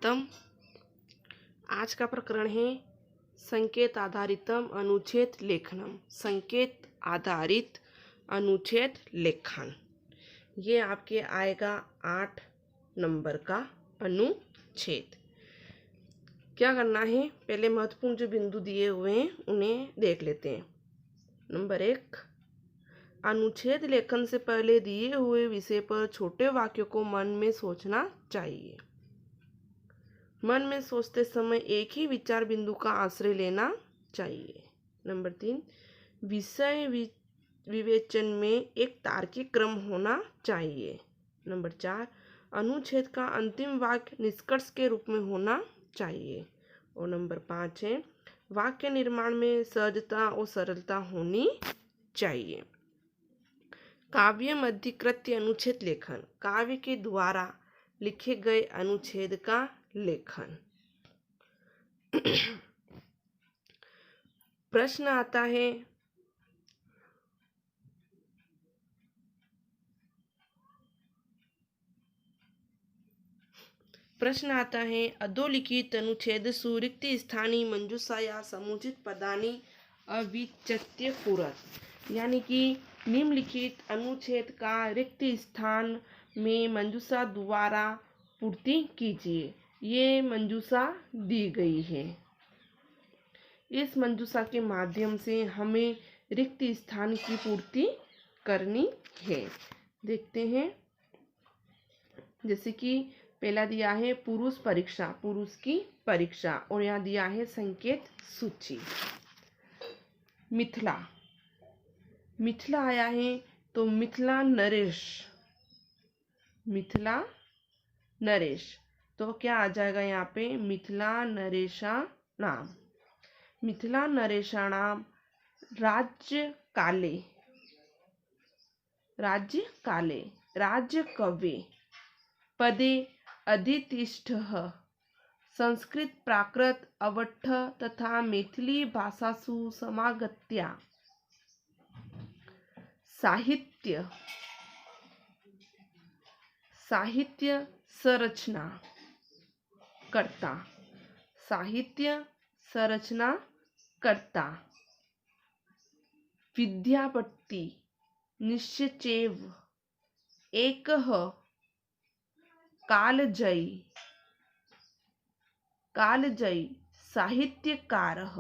स्वागतम। आज का प्रकरण है संकेत आधारितम अनुच्छेद लेखनम। संकेत आधारित अनुच्छेद लेखन ये आपके आएगा 8 नंबर का अनुच्छेद। क्या करना है, पहले महत्वपूर्ण जो बिंदु दिए हुए हैं उन्हें देख लेते हैं। नंबर 1, अनुच्छेद लेखन से पहले दिए हुए विषय पर छोटे वाक्यों को मन में सोचना चाहिए। मन में सोचते समय एक ही विचार बिंदु का आश्रय लेना चाहिए। नंबर 3, विषय विवेचन में एक तार्किक क्रम होना चाहिए। नंबर 4, अनुच्छेद का अंतिम वाक्य निष्कर्ष के रूप में होना चाहिए। और नंबर 5 है, वाक्य निर्माण में सहजता और सरलता होनी चाहिए। काव्य मध्यकृत्य अनुच्छेद लेखन, काव्य के द्वारा लिखे गए अनुच्छेद का लेखन। प्रश्न आता है, अधोलिखित अनुच्छेद सुरिक्त स्थानी मंजूषा या समुचित पदानी अविच्यत्य पूरत, यानी कि निम्नलिखित अनुच्छेद का रिक्त स्थान में मंजूषा द्वारा पूर्ति कीजिए। ये मंजूषा दी गई है। इस मंजूषा के माध्यम से हमें रिक्त स्थान की पूर्ति करनी है। देखते हैं, जैसे कि पहला दिया है पुरुष परीक्षा, पुरुष की परीक्षा, और यहाँ दिया है संकेत सूची। मिथिला, मिथिला आया है तो मिथिला नरेश, मिथिला नरेश, तो क्या आ जाएगा यहाँ पे मिथिला नरेशा नाम। मिथिला नरेशा नाम राज्य काले, राज्य काले, राज्य कवे पदे अधितिष्ठः संस्कृत प्राकृत अवट्ठ तथा मैथिली भाषासु समागत्या साहित्य, साहित्य संरचना करता, साहित्य संरचना करता विद्यापति निश्चयेव एकः कालजयी, कालजयी साहित्यकारः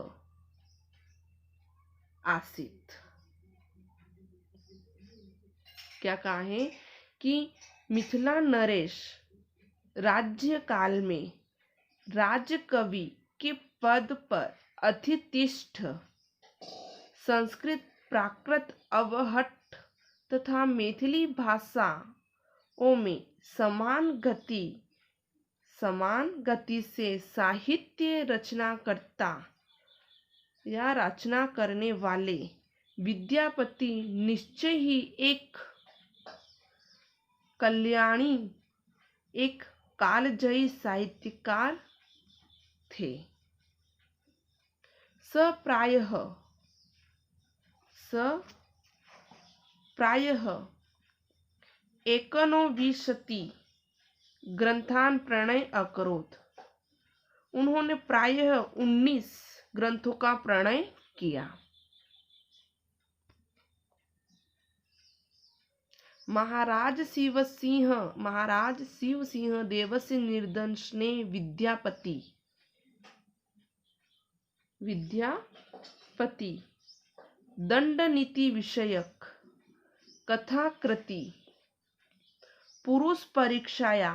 आसीत्। क्या कहा है कि मिथिला नरेश राज्य काल में राज्य कवि के पद पर अधितिष्ठ संस्कृत प्राकृत अवहट्ठ तथा मैथिली भाषाओं में समान गति से साहित्य रचना करता या रचना करने वाले विद्यापति निश्चय ही एक कल्याणी, एक कालजयी साहित्यकार थे। स प्रायः एकोनविंशति ग्रंथान प्रणय अकरोत्, उन्होंने प्रायः 19 ग्रंथों का प्रणय किया। महाराज शिव सिंह देवस्य निर्दंशने विद्यापति दंड नीति विषयक कथाकृति पुरुष परीक्षाया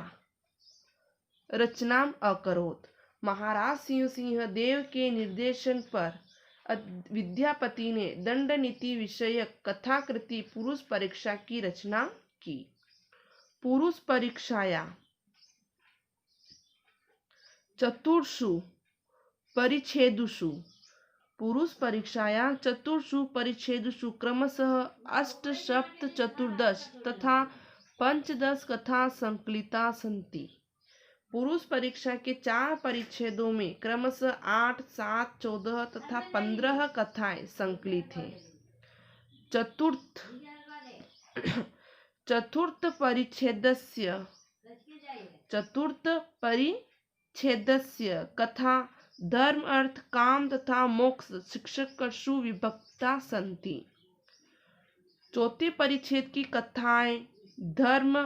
रचनाम अकरोत्। महाराज सिंह देव के निर्देशन पर विद्यापति ने दंड नीति विषयक कथाकृति पुरुष परीक्षा की रचना की। पुरुष परीक्षाया चतुर्षु परिच्छेदुषु, पुरुष परीक्षाया चतुर्षु परिच्छेदुषु क्रमशः 8, 7, 14 तथा 15 कथा संकलिता सन्ति। पुरुष परीक्षा के 4 परिच्छेदों में क्रमशः 8, 7, 14 तथा 15 कथाएं संकलित हैं। चतुर्थ परिच्छेदस्य परिच्छेदस्य कथा धर्म अर्थ काम तथा मोक्ष शिक्षकसु विभक्ता सन्ति। चौथे परिच्छेद की कथाएं धर्म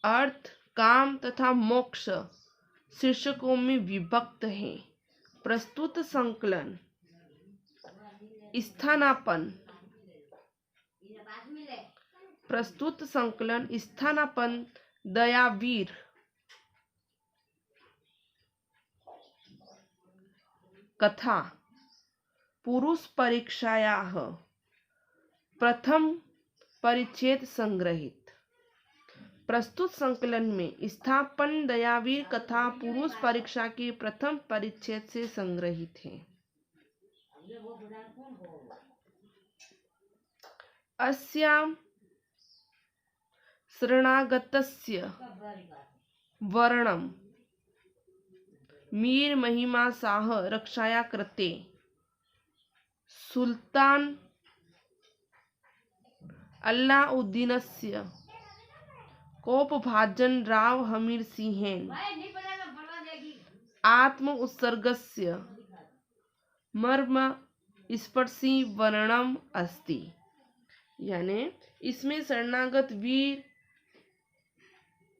अर्थ काम तथा मोक्ष शीर्षकों में विभक्त हैं। प्रस्तुत संकलन स्थानापन्न प्रस्तुत संकलन स्थानापन्न दयावीर कथा पुरुष परीक्षायाः प्रथम परिच्छेद संग्रहित। प्रस्तुत संकलन में स्थापन दयावीर कथा पुरुष परीक्षा के प्रथम परिच्छेद से संग्रहित है। अस्यां शरणागतस्य वर्णनम् मीर महिमा शाह रक्षाया कृते सुल्तान अल्लाउद्दीनस्य कोपभाजन राव हमीर सिंहेन आत्म उत्सर्गस्य मर्म स्पर्शी वर्णनम अस्ति। यानी इसमें शरणागत वीर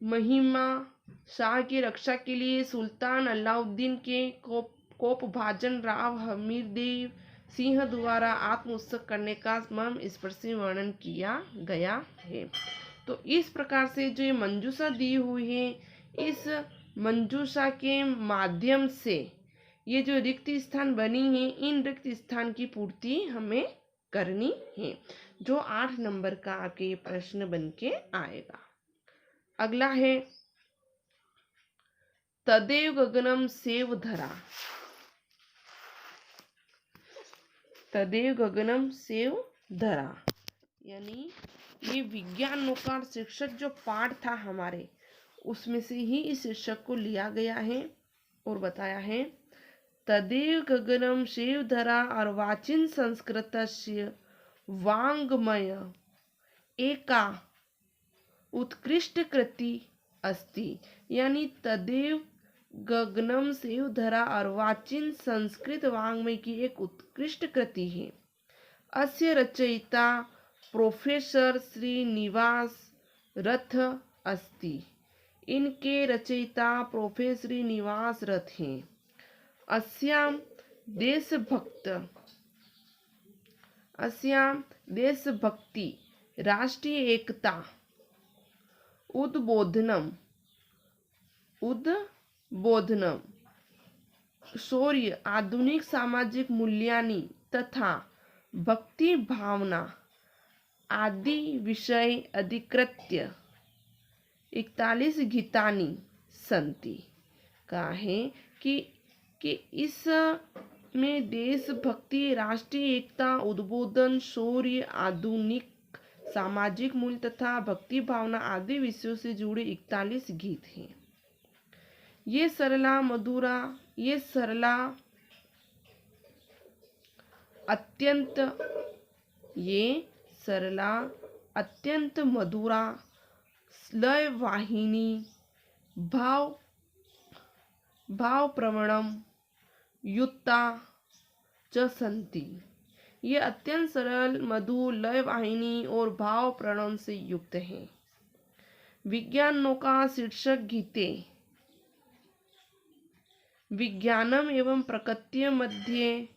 महिमा शाह की रक्षा के लिए सुल्तान अलाउद्दीन के कोपभाजन राव हमीरदेव सिंह द्वारा आत्म उत्सर्ग करने का मर्म स्पर्शी वर्णन किया गया है। तो इस प्रकार से जो ये मंजूषा दी हुई है, इस मंजूषा के माध्यम से ये जो रिक्त स्थान बनी है, इन रिक्त स्थान की पूर्ति हमें करनी है, जो 8 नंबर का आपके प्रश्न बन के आएगा। अगला है तदेव गगनम सेव धरा। तदेव गगनम सेव धरा यानी ये विज्ञान नौकार शीर्षक जो पाठ था हमारे, उसमें से ही इस शीर्षक को लिया गया है और बताया है तदेव गगनम सेव धरा और वाचिन संस्कृतस्य वाङ्मय एका उत्कृष्ट कृति अस्ति। यानी तदेव गगनम सेव धरा और वाचिन संस्कृत वाङ्मय की एक उत्कृष्ट कृति है। अस्य रचयिता प्रोफेसर श्रीनिवास रथ अस्ति। इनके रचयिता प्रोफेसर श्रीनिवास रथ हैं। अस्यां देशभक्ति राष्ट्रीय एकता उद्बोधनम शौर्य आधुनिक सामाजिक मूल्यानि तथा भक्ति भावना आदि विषय अधिकृत्य 41 गीतानि सन्ति। कहा है कि इस में देशभक्ति राष्ट्रीय एकता उद्बोधन शौर्य आधुनिक सामाजिक मूल्य तथा भक्ति भावना आदि विषयों से जुड़े 41 गीत हैं। ये सरला अत्यंत मधुरा लय वाहिनी भाव प्रवणम युक्ता च सन्ति। ये अत्यंत सरल मधुर लय वाहिनी और भाव प्रणम से युक्त है। विज्ञानों का शीर्षक गीते विज्ञानम एवं प्रकृति मध्ये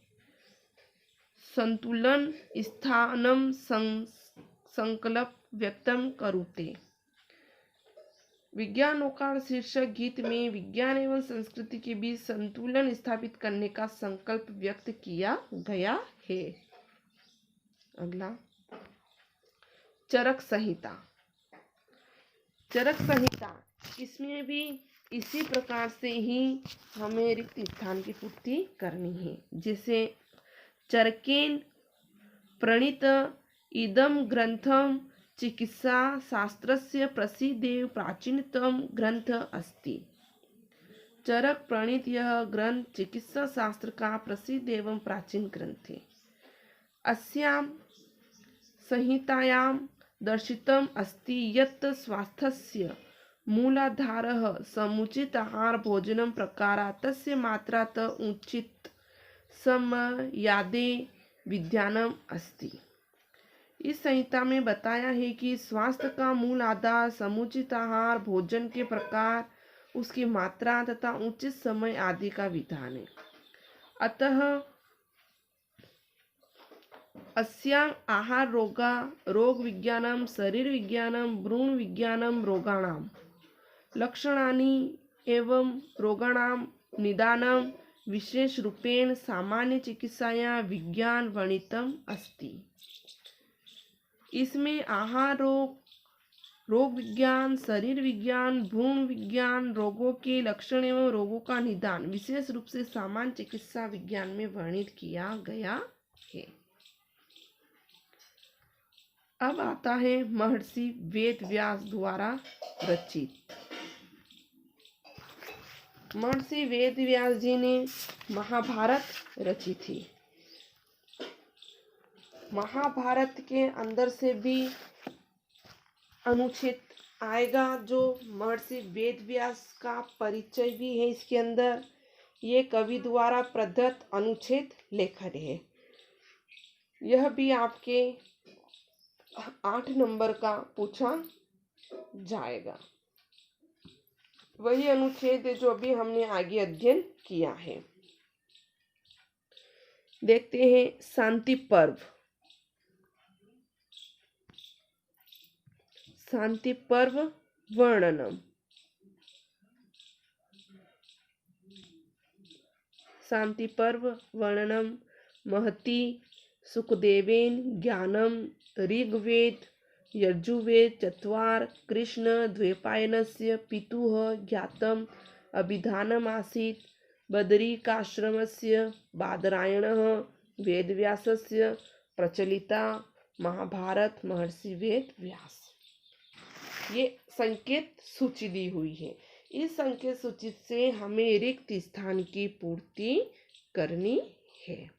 संतुलन स्थानम संकल्प व्यक्तम करुते। विज्ञानों का शीर्षक गीत में विज्ञान एवं संस्कृति के बीच संतुलन स्थापित करने का संकल्प व्यक्त किया गया है। अगला चरक संहिता। इसमें भी इसी प्रकार से ही हमें रिक्त स्थान की पूर्ति करनी है। जैसे चरकेन प्रणीत इदम ग्रंथम चिकित्सा शास्त्रस्य प्रसिद्धेव प्राचीनतम ग्रंथ अस्ति। चरक प्रणीत यह ग्रंथ चिकित्सा शास्त्र का प्रसिद्ध एवं प्राचीन ग्रंथ है। अस्यां संहितायां दर्शितम अस्ति यत् स्वास्थ्यस्य मूलाधारः समुचित आहार भोजनं प्रकारा तस्य मात्रा त उचित समयादे विद्यानम अस्ति। इस संहिता में बताया है कि स्वास्थ्य का मूल आधार समुचित आहार भोजन के प्रकार, उसकी मात्रा तथा उचित समय आदि का विधान है। अतः अस्याम् आहार रोग विज्ञानं शरीर विज्ञानं भ्रूण विज्ञानं रोगाणां लक्षणानि एवं रोगाणां निदानं विशेष रूपेण सामान्य चिकित्साया विज्ञान वर्णितम् अस्ति। इसमें आहार रोग विज्ञान शरीर विज्ञान भ्रूण विज्ञान रोगों के लक्षण एवं रोगों का निदान विशेष रूप से सामान्य चिकित्सा विज्ञान में वर्णित किया गया है। अब आता है महर्षि वेद व्यास द्वारा रचित। महर्षि वेद व्यास जी ने महाभारत रची थी। महाभारत के अंदर से भी अनुच्छेद आएगा जो महर्षि वेद व्यास का परिचय भी है इसके अंदर। ये कवि द्वारा प्रदत्त अनुच्छेद लेखन है। यह भी आपके 8 नंबर का पूछा जाएगा। वही अनुच्छेद है जो अभी हमने आगे अध्ययन किया है। देखते हैं शांति पर्व। शांति पर्व वर्णनम। शांति पर्व वर्णनम महति सुखदेवेन ज्ञानम ऋग्वेद यजुर्वेद चत्वार कृष्ण द्वैपायनस्य पितुः ज्ञातम् अभिधानम् आसीत्। बदरिकाश्रमस्य बादरायणः वेदव्यासस्य प्रचलिता महाभारत महर्षि वेद व्यास। ये संकेत सूची दी हुई है। इस संकेत सूची से हमें रिक्त स्थान की पूर्ति करनी है।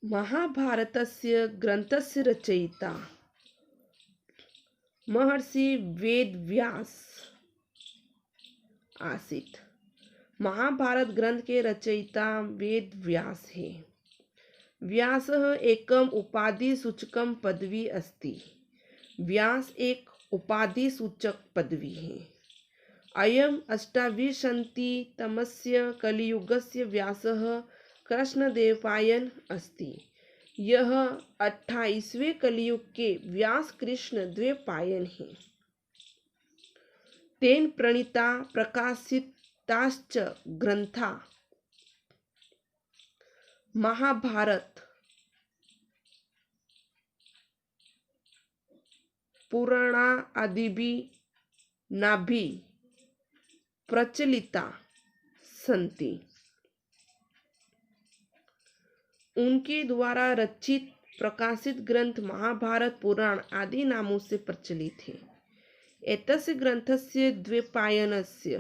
महाभारतस्य ग्रंथस्य रचयिता महर्षि वेदव्यास आसीत्। महाभारत ग्रंथ के रचयिता वेदव्यास है। व्यासः एकम उपाधि सूचकम पदवी अस्ति। व्यास एक उपाधि सूचक पदवी है। अयम अष्टाविंशतितमस्य कलियुगस्य व्यासः कृष्णद्वैपायन अस्ति। यह 28वें कलियुग के व्यास कृष्ण द्वैपायन हैं। तेन प्रणीता प्रकाशिताश्च ग्रंथा महाभारत पुराणादिभिः नाभि प्रचलिता सन्ति। उनके द्वारा रचित प्रकाशित ग्रंथ महाभारत पुराण आदि नामों से प्रचलित है। एतस्य ग्रंथस्य द्वैपायनस्य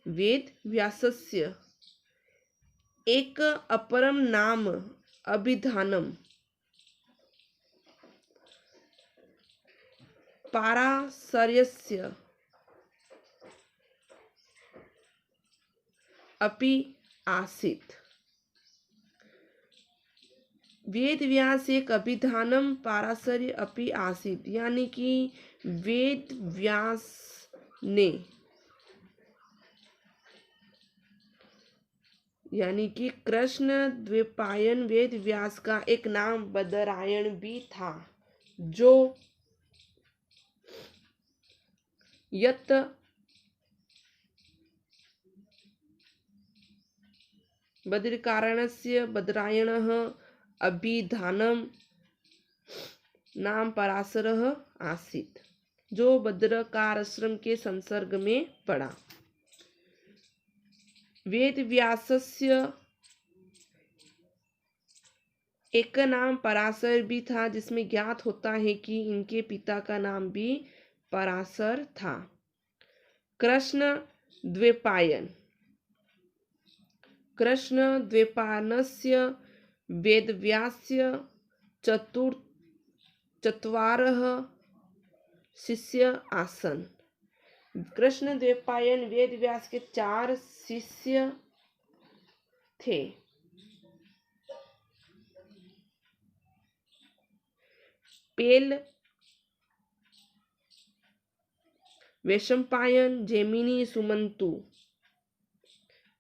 वेदव्यासस्य एक अपरम नाम अभिधानम पाराशर्यस्य अपि आसीत्। वेद व्यास एक अभिधानम पाराशर्य अपि आसीत्, यानी कि वेद व्यास ने यानी कि कृष्ण द्वैपायन वेद व्यास का एक नाम बदरायण भी था, जो यत बद्रिकारणस्य बदरायणः अभिधानम नाम पराशरः आसीत्, जो बद्रकाश्रम के संसर्ग में पड़ा। वेद व्यासस्य एक नाम पराशर भी था, जिसमें ज्ञात होता है कि इनके पिता का नाम भी पराशर था। कृष्ण द्वैपायनस्य वेदव्यास्य चत्वारः शिष्य आसन। कृष्णद्वैपायन वेदव्यास के 4 शिष्य थे। पेल, वैशंपायन, जैमिनी, सुमंतु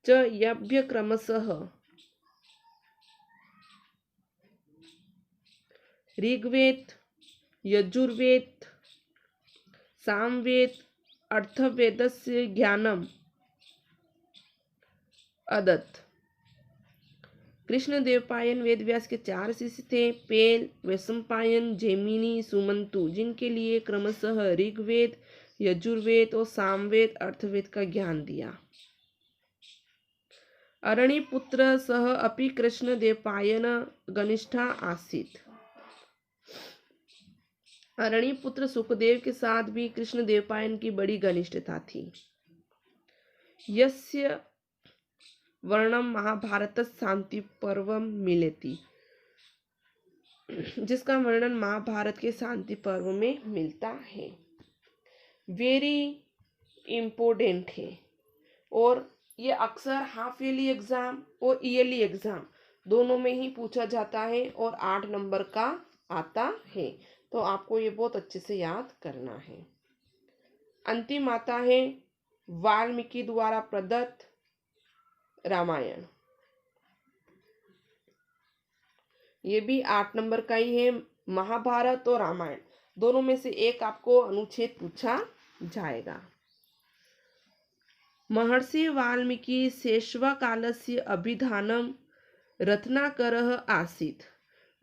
च यभ्य क्रमशः ऋग्वेद, यजुर्वेद, सामवेद, अर्थवेदस्य ज्ञानम अदत्त। कृष्णद्वैपायन वेदव्यास के 4 शिष्य थे, पेल, वैशंपायन, जैमिनी, सुमंतु, जिनके लिए क्रमशः ऋग्वेद, यजुर्वेद और सामवेद अर्थवेद का ज्ञान दिया। अरणिपुत्र सह अपि कृष्णद्वैपायन घनिष्ठा आसीत्। अरणिपुत्र सुखदेव के साथ भी कृष्णद्वैपायन की बड़ी घनिष्ठता थी। यस्य वर्णम महाभारत शांति पर्व मिलेति, जिसका वर्णन महाभारत के शांति पर्व में मिलता है। वेरी इम्पोर्टेंट है और ये अक्सर हाफ ईयरली एग्जाम और ईयरली एग्जाम दोनों में ही पूछा जाता है और 8 नंबर का आता है, तो आपको ये बहुत अच्छे से याद करना है। अंतिम आता है वाल्मीकि द्वारा प्रदत्त रामायण। ये भी 8 नंबर का ही है। महाभारत और रामायण दोनों में से एक आपको अनुच्छेद पूछा जाएगा। महर्षि वाल्मीकि शैशवकालस्य अभिधानं रत्नाकरः आसीत्।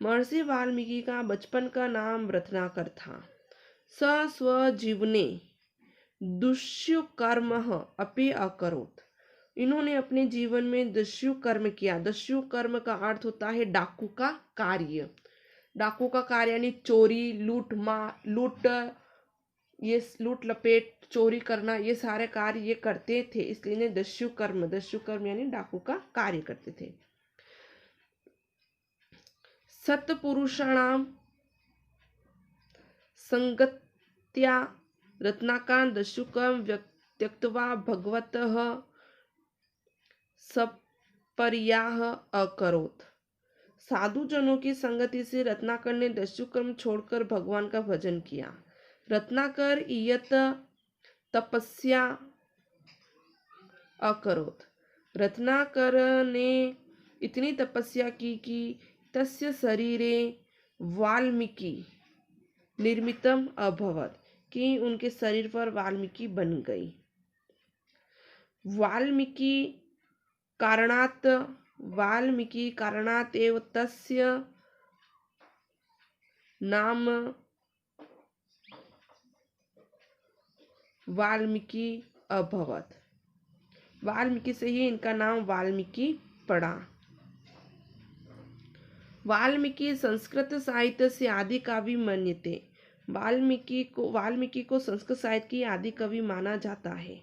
महर्षि वाल्मीकि का बचपन का नाम रत्नाकर था। स स्वजीवने दुष्युकर्मः अपि अकरोत्। इन्होंने अपने जीवन में दस्युकर्म किया। दस्युकर्म का अर्थ होता है डाकू का कार्य। डाकू का कार्य यानी चोरी, लूट, ये लूट लपेट, चोरी करना, ये सारे कार्य ये करते थे, इसलिए इन्हें दस्युकर्म यानी डाकू का कार्य करते थे। सत्पुरुषाणाम संगत्या रत्नाकर दस्युकर्म त्यक्त्वा भगवतः सपर्याः अकरोत्। साधु जनों की संगति से रत्नाकर ने दस्युकर्म छोड़कर भगवान का भजन किया। रत्नाकर इयत तपस्या अकरोत्। रत्नाकर ने इतनी तपस्या की कि तस्य शरीरे वाल्मीकि निर्मितम अभवत, कि उनके शरीर पर वाल्मीकि बन गई। वाल्मीकि कारणात् एव तस्य नाम वाल्मीकि अभवत। वाल्मीकि से ही इनका नाम वाल्मीकि पड़ा। वाल्मीकि संस्कृत साहित्य से आदि कवि मन्यते। वाल्मीकि को संस्कृत साहित्य की आदि कवि माना जाता है।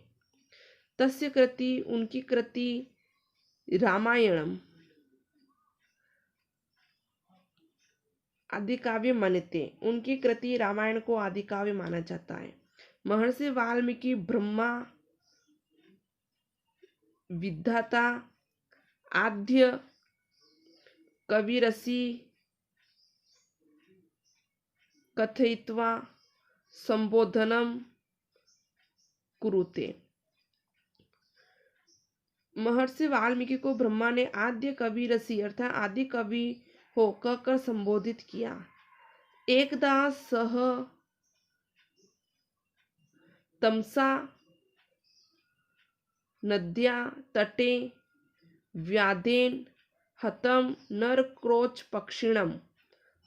तस्य कृति, उनकी कृति रामायणम आदि काव्य मानते, उनकी कृति रामायण को आदि काव्य माना जाता है। महर्षि वाल्मीकि ब्रह्मा विधाता आद्य कविरसि कथयित्वा संबोधनम कुरुते। महर्षि वाल्मीकि को ब्रह्मा ने आद्य कवि ऋषि अर्थात आदि कवि हो कहकर संबोधित किया। एकदा सह तमसा नद्या तटे व्याधेन हतम नरक्रोच पक्षिणम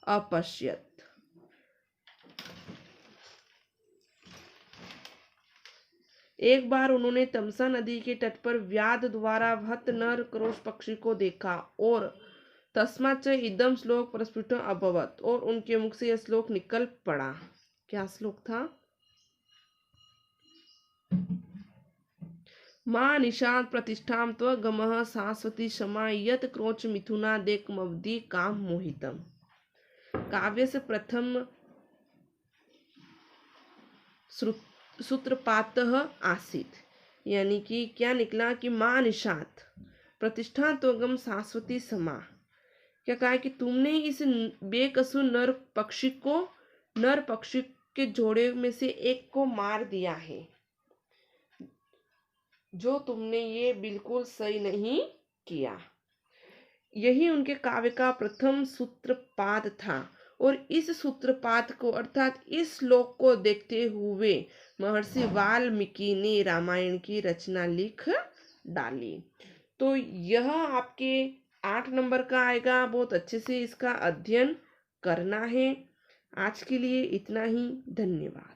अपश्यत। एक बार उन्होंने तमसा नदी के तट पर व्याध द्वारा हत नर क्रोश पक्षी को देखा और तस्माच्च इदम श्लोक प्रस्फुटम अभवत, और उनके मुख से यह श्लोक निकल पड़ा। क्या श्लोक था? माँ निशांत प्रतिष्ठां त्वगमः शाश्वती क्षमा यत क्रोच मिथुनादेकमवधि काम मोहितम। काव्य से प्रथम सूत्रपातः आसीत, यानी कि क्या निकला कि माँ निशांत प्रतिष्ठा त्वगम शाश्वती समा। क्या कहा कि तुमने इस बेकसूर नर पक्षी के जोड़े में से एक को मार दिया है, जो तुमने ये बिल्कुल सही नहीं किया। यही उनके काव्य का प्रथम सूत्रपात था और इस सूत्रपात को अर्थात इस श्लोक को देखते हुए महर्षि वाल्मीकि ने रामायण की रचना लिख डाली। तो यह आपके 8 नंबर का आएगा। बहुत अच्छे से इसका अध्ययन करना है। आज के लिए इतना ही। धन्यवाद।